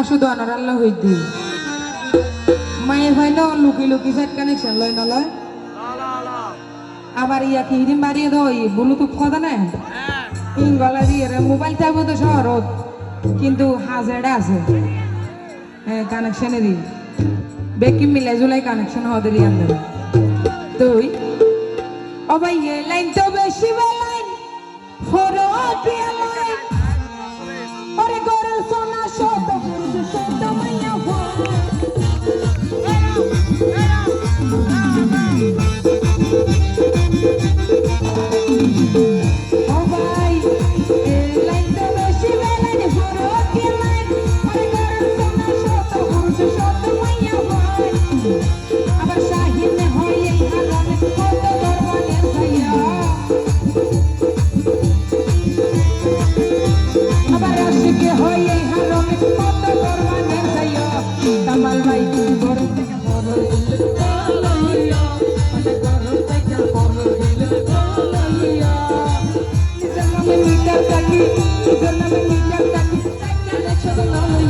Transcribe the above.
শুধু আনার আল্লাহ হইতি মায়ের ভাই না লুকি লুকি সাইড কানেকশন লয় না লয় আবার ইয়া কি হিদিন বাড়িয়ে দই ব্লুটুথ কথা না ইংগলা দিয়ে মোবাইল থাকবো তো শহরত কিন্তু হাজারটা আছে হ্যাঁ কানেকশনে দিই বেকি মিলে জুলাই কানেকশন হতে দিয়ে আনতে তুই অবাই এ লাইন তো বেশি লাইন ফরো দিয়া লাইন ওরে গরল সোনা শত পুরুষ শত মাইয়া You're